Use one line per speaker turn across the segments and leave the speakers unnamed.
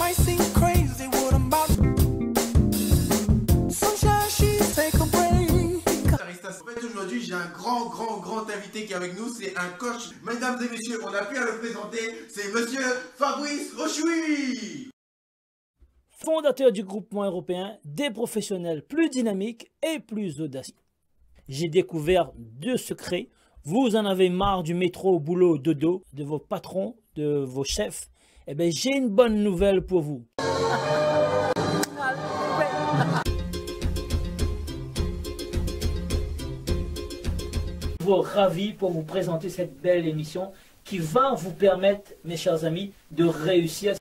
might seem crazy what I'm about. Sunshine, she's take a break.
En fait, aujourd'hui, j'ai un grand invité qui est avec nous. C'est un coach. Mesdames et messieurs, on a pu à le présenter. C'est monsieur Fabrice Rochoui.
Fondateur du groupement européen des professionnels plus dynamiques et plus audacieux. J'ai découvert 2 secrets. Vous en avez marre du métro au boulot au dodo, de vos patrons, de vos chefs. Eh bien, j'ai une bonne nouvelle pour vous. Je suis ravi pour vous présenter cette belle émission qui va vous permettre, mes chers amis, de réussir.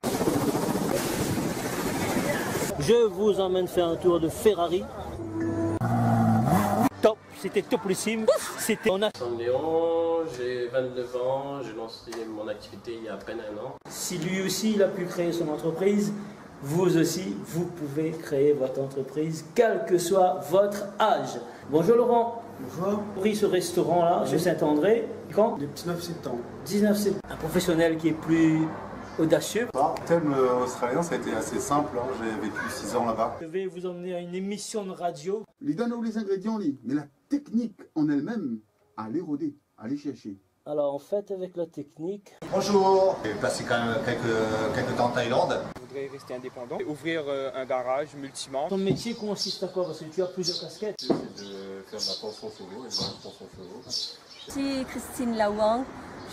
Je vous emmène faire un tour de Ferrari. Top, c'était topissime. C'était on a...
Léon, j'ai 29 ans, j'ai lancé mon activité il y a à peine 1 an.
Si lui aussi il a pu créer son entreprise, vous aussi, vous pouvez créer votre entreprise, quel que soit votre âge. Bonjour Laurent.
Bonjour.
J'ai pris ce restaurant-là, chez Saint-André, quand?
Le 19 septembre.
19 septembre. Un professionnel qui est plus audacieux.
Le thème australien, ça a été assez simple. Hein. J'ai vécu 6 ans là-bas.
Je vais vous emmener à une émission de radio.
Il donne les ingrédients, mais la technique en elle-même, à les rôder, à les chercher.
Alors en fait, avec la technique...
Bonjour. J'ai passé quand même quelques temps en Thaïlande.
Je voudrais rester indépendant, ouvrir un garage multimarque.
Ton métier consiste à quoi? Parce que tu as plusieurs casquettes.
C'est de faire de la pension chevaux et de la pension chevaux.
Je suis Christine Lawang,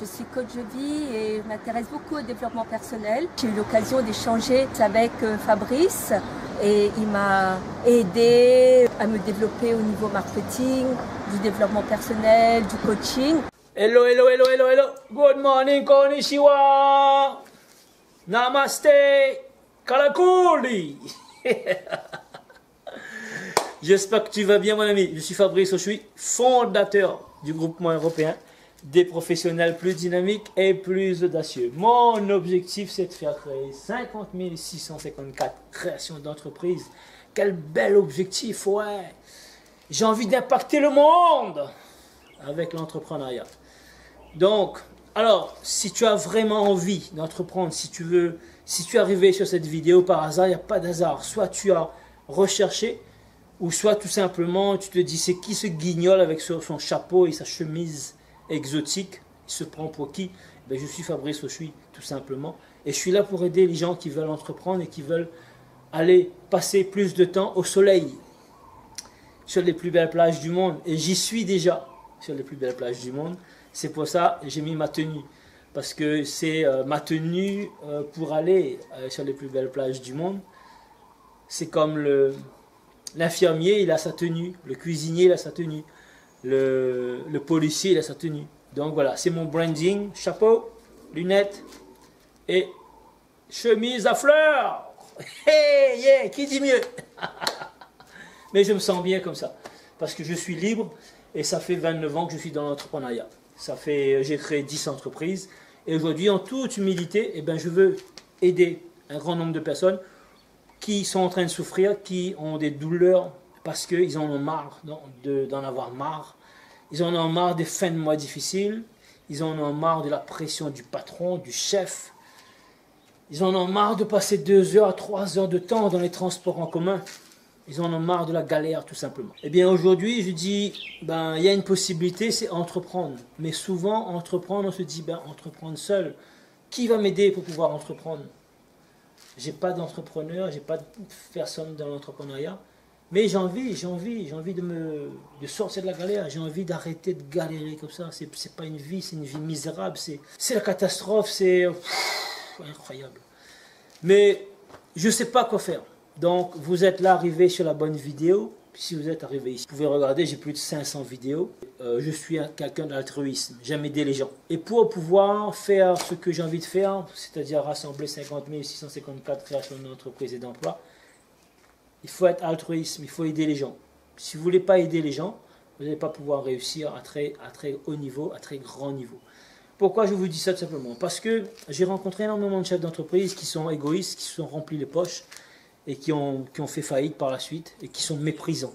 je suis coach de vie et je m'intéresse beaucoup au développement personnel. J'ai eu l'occasion d'échanger avec Fabrice et il m'a aidé à me développer au niveau marketing, du développement personnel, du coaching.
Hello, hello, hello, hello, hello. Good morning, konnichiwa. Namaste. Kalakuli. J'espère que tu vas bien, mon ami. Je suis Fabrice Rochoui, fondateur du groupement européen des professionnels plus dynamiques et plus audacieux. Mon objectif, c'est de faire créer 50 654 créations d'entreprises. Quel bel objectif, ouais. J'ai envie d'impacter le monde avec l'entrepreneuriat. Donc, alors, si tu as vraiment envie d'entreprendre, si tu es arrivé sur cette vidéo par hasard, il n'y a pas d'hasard. Soit tu as recherché, ou soit tout simplement tu te dis c'est qui ce guignol avec son chapeau et sa chemise exotique, il se prend pour qui? Ben, je suis Fabrice Rochoui, tout simplement. Et je suis là pour aider les gens qui veulent entreprendre et qui veulent aller passer plus de temps au soleil, sur les plus belles plages du monde. Et j'y suis déjà sur les plus belles plages du monde. C'est pour ça que j'ai mis ma tenue. Parce que c'est ma tenue pour aller sur les plus belles plages du monde. C'est comme l'infirmier, il a sa tenue. Le cuisinier, il a sa tenue. Le policier, il a sa tenue. Donc voilà, c'est mon branding. Chapeau, lunettes et chemise à fleurs. Hey, yeah, qui dit mieux? Mais je me sens bien comme ça. Parce que je suis libre et ça fait 29 ans que je suis dans l'entrepreneuriat. J'ai créé 10 entreprises. Et aujourd'hui, en toute humilité, eh ben, je veux aider un grand nombre de personnes qui sont en train de souffrir, qui ont des douleurs parce qu'ils en ont marre d'en avoir marre. Ils en ont marre des fins de mois difficiles. Ils en ont marre de la pression du patron, du chef. Ils en ont marre de passer 2 heures à 3 heures de temps dans les transports en commun. Ils en ont marre de la galère, tout simplement. Eh bien, aujourd'hui, je dis, ben, il y a une possibilité, c'est entreprendre. Mais souvent, entreprendre, on se dit, ben, entreprendre seul. Qui va m'aider pour pouvoir entreprendre? J'ai pas d'entrepreneur, j'ai pas de personne dans l'entrepreneuriat. Mais j'ai envie de sortir de la galère. J'ai envie d'arrêter de galérer comme ça. C'est pas une vie, c'est une vie misérable. C'est la catastrophe, c'est incroyable. Mais je sais pas quoi faire. Donc, vous êtes là arrivé sur la bonne vidéo. Si vous êtes arrivé ici, vous pouvez regarder, j'ai plus de 500 vidéos. Je suis quelqu'un d'altruisme, j'aime aider les gens. Et pour pouvoir faire ce que j'ai envie de faire, c'est-à-dire rassembler 50 654 créations d'entreprises et d'emplois, il faut être altruisme, il faut aider les gens. Si vous ne voulez pas aider les gens, vous n'allez pas pouvoir réussir à très haut niveau, à très grand niveau. Pourquoi je vous dis ça tout simplement? Parce que j'ai rencontré énormément de chefs d'entreprise qui sont égoïstes, qui se sont remplis les poches, et qui ont fait faillite par la suite et qui sont méprisants.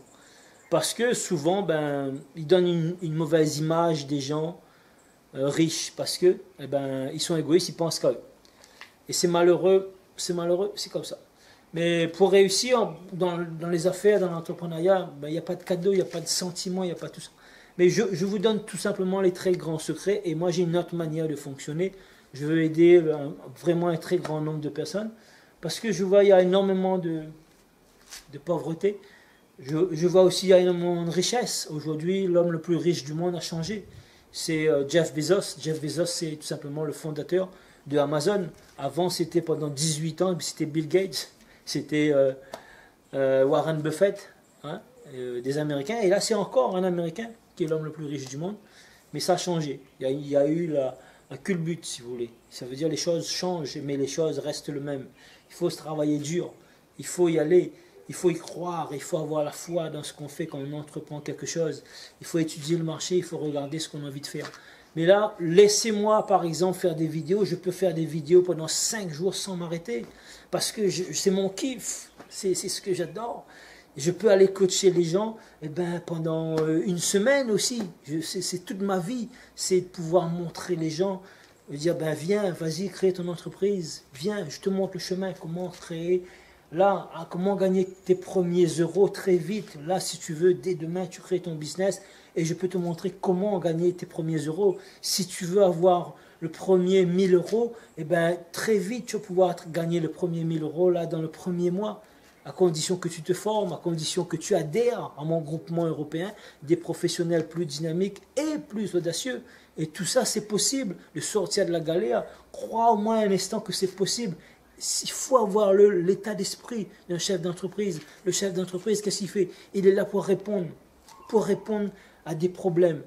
Parce que souvent, ben, ils donnent une mauvaise image des gens riches parce que ils sont égoïstes, ils pensent qu'à eux. Et c'est malheureux c'est malheureux, c'est comme ça. Mais pour réussir dans les affaires, dans l'entrepreneuriat, ben, il n'y a pas de cadeau, il n'y a pas de sentiment, il n'y a pas tout ça. Mais je vous donne tout simplement les très grands secrets. Et moi, j'ai une autre manière de fonctionner. Je veux aider vraiment un très grand nombre de personnes. Parce que je vois il y a énormément de pauvreté. Je vois aussi il y a énormément de richesse. Aujourd'hui, l'homme le plus riche du monde a changé. C'est Jeff Bezos. Jeff Bezos, c'est tout simplement le fondateur de Amazon. Avant, c'était pendant 18 ans, c'était Bill Gates. C'était Warren Buffett, hein, des Américains. Et là, c'est encore un Américain qui est l'homme le plus riche du monde. Mais ça a changé. Il y a eu la culbute, si vous voulez. Ça veut dire les choses changent, mais les choses restent les mêmes. Il faut se travailler dur. Il faut y aller. Il faut y croire. Il faut avoir la foi dans ce qu'on fait quand on entreprend quelque chose. Il faut étudier le marché. Il faut regarder ce qu'on a envie de faire. Mais là, laissez-moi, par exemple, faire des vidéos. Je peux faire des vidéos pendant 5 jours sans m'arrêter. Parce que c'est mon kiff. C'est ce que j'adore. Je peux aller coacher les gens pendant une semaine aussi. C'est toute ma vie. C'est de pouvoir montrer les gens. Dire, viens, vas-y, crée ton entreprise. Viens, je te montre le chemin. Comment créer. Là, comment gagner tes premiers euros très vite. Là, si tu veux, dès demain, tu crées ton business. Et je peux te montrer comment gagner tes premiers euros. Si tu veux avoir le premier 1000 euros, très vite, tu vas pouvoir gagner le premier 1000 euros là, dans le premier mois. À condition que tu te formes, à condition que tu adhères à mon groupement européen, des professionnels plus dynamiques et plus audacieux. Et tout ça, c'est possible de sortir de la galère. Crois au moins un instant que c'est possible. Il faut avoir l'état d'esprit d'un chef d'entreprise. Le chef d'entreprise, qu'est-ce qu'il fait? Il est là pour répondre à des problèmes.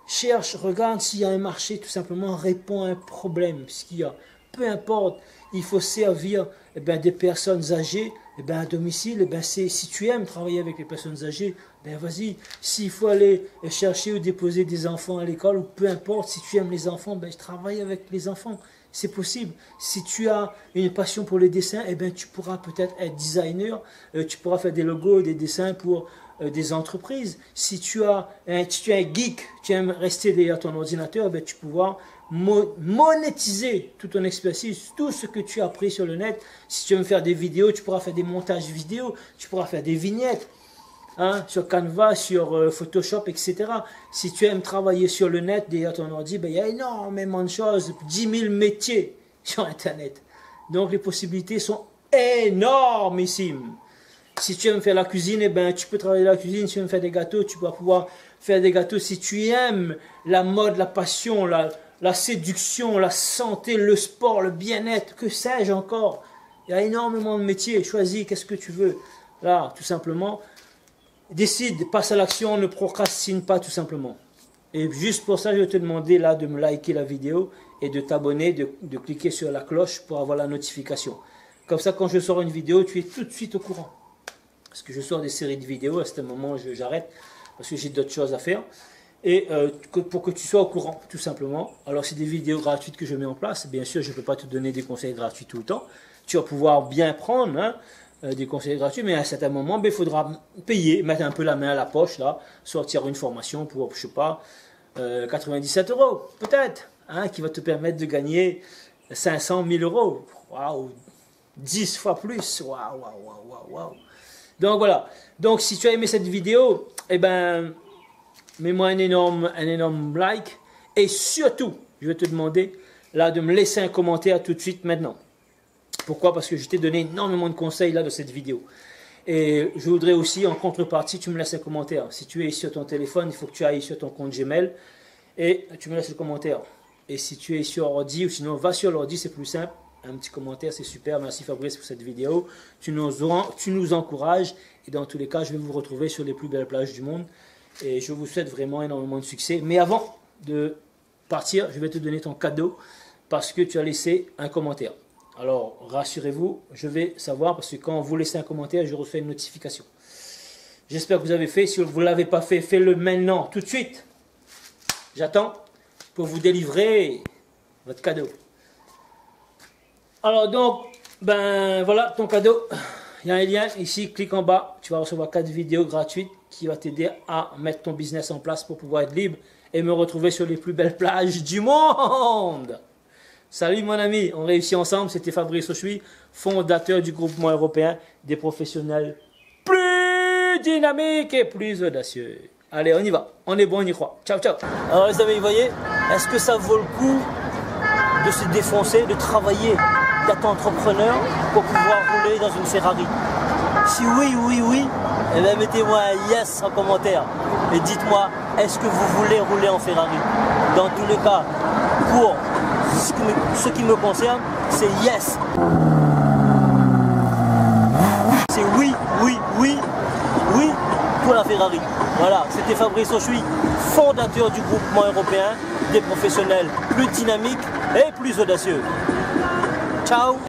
Cherche, regarde s'il y a un marché, tout simplement, réponds à un problème. Puisqu'il y a, peu importe, il faut servir des personnes âgées à domicile. Si tu aimes travailler avec les personnes âgées, vas-y. S'il faut aller chercher ou déposer des enfants à l'école, ou peu importe, si tu aimes les enfants, travaille avec les enfants. C'est possible. Si tu as une passion pour les dessins, tu pourras peut-être être designer, tu pourras faire des logos, des dessins pour des entreprises. Si tu es un geek, tu aimes rester derrière ton ordinateur, tu pourras monétiser toute ton expertise, tout ce que tu as appris sur le net. Si tu aimes faire des vidéos, tu pourras faire des montages vidéo, tu pourras faire des vignettes. Sur Canva, sur Photoshop, etc. Si tu aimes travailler sur le net, derrière ton ordi, il y a énormément de choses, 10 000 métiers sur Internet. Donc les possibilités sont énormissimes. Si tu aimes faire la cuisine, tu peux travailler la cuisine. Si tu aimes faire des gâteaux, tu vas pouvoir faire des gâteaux. Si tu aimes la mode, la passion, la séduction, la santé, le sport, le bien-être, que sais-je encore. Il y a énormément de métiers. Choisis, qu'est-ce que tu veux. Là, tout simplement. Décide, passe à l'action, ne procrastine pas tout simplement. Et juste pour ça, je vais te demander là de me liker la vidéo et de t'abonner, de cliquer sur la cloche pour avoir la notification. Comme ça, quand je sors une vidéo, tu es tout de suite au courant. Parce que je sors des séries de vidéos, à ce moment j'arrête parce que j'ai d'autres choses à faire. Et pour que tu sois au courant, tout simplement. Alors c'est des vidéos gratuites que je mets en place. Bien sûr, je ne peux pas te donner des conseils gratuits tout le temps. Tu vas pouvoir bien prendre des conseils gratuits, mais à un certain moment, il faudra payer, mettre un peu la main à la poche, là, sortir une formation pour, je sais pas, 97 euros, peut-être, qui va te permettre de gagner 500 000 euros. Waouh, 10 fois plus. Waouh, waouh, waouh, waouh. Donc voilà. Donc si tu as aimé cette vidéo, mets-moi un énorme like. Et surtout, je vais te demander là de me laisser un commentaire tout de suite maintenant. Pourquoi? Parce que je t'ai donné énormément de conseils là dans cette vidéo. Et je voudrais aussi, en contrepartie, tu me laisses un commentaire. Si tu es sur ton téléphone, il faut que tu ailles sur ton compte Gmail et tu me laisses le commentaire. Et si tu es sur ordi, ou sinon va sur l'ordi, c'est plus simple. Un petit commentaire, c'est super. Merci Fabrice pour cette vidéo. Tu nous encourages. Et dans tous les cas, je vais vous retrouver sur les plus belles plages du monde. Et je vous souhaite vraiment énormément de succès. Mais avant de partir, je vais te donner ton cadeau parce que tu as laissé un commentaire. Alors, rassurez-vous, je vais savoir parce que quand vous laissez un commentaire, je reçois une notification. J'espère que vous avez fait. Si vous ne l'avez pas fait, faites-le maintenant, tout de suite. J'attends pour vous délivrer votre cadeau. Alors donc, voilà ton cadeau. Il y a un lien ici, clique en bas. Tu vas recevoir 4 vidéos gratuites qui vont t'aider à mettre ton business en place pour pouvoir être libre et me retrouver sur les plus belles plages du monde. Salut mon ami, on réussit ensemble. C'était Fabrice Auchuy, fondateur du groupement européen des professionnels plus dynamiques et plus audacieux. Allez, on y va. On est bon, on y croit. Ciao, ciao. Alors les amis, vous voyez, est-ce que ça vaut le coup de se défoncer, de travailler, d'être entrepreneur pour pouvoir rouler dans une Ferrari? Si oui, eh bien mettez-moi un yes en commentaire et dites-moi, est-ce que vous voulez rouler en Ferrari? Dans tous les cas, pour ce qui me concerne, c'est yes. C'est oui pour la Ferrari. Voilà, c'était Fabrice Auchuy, fondateur du groupement européen des professionnels plus dynamiques et plus audacieux. Ciao.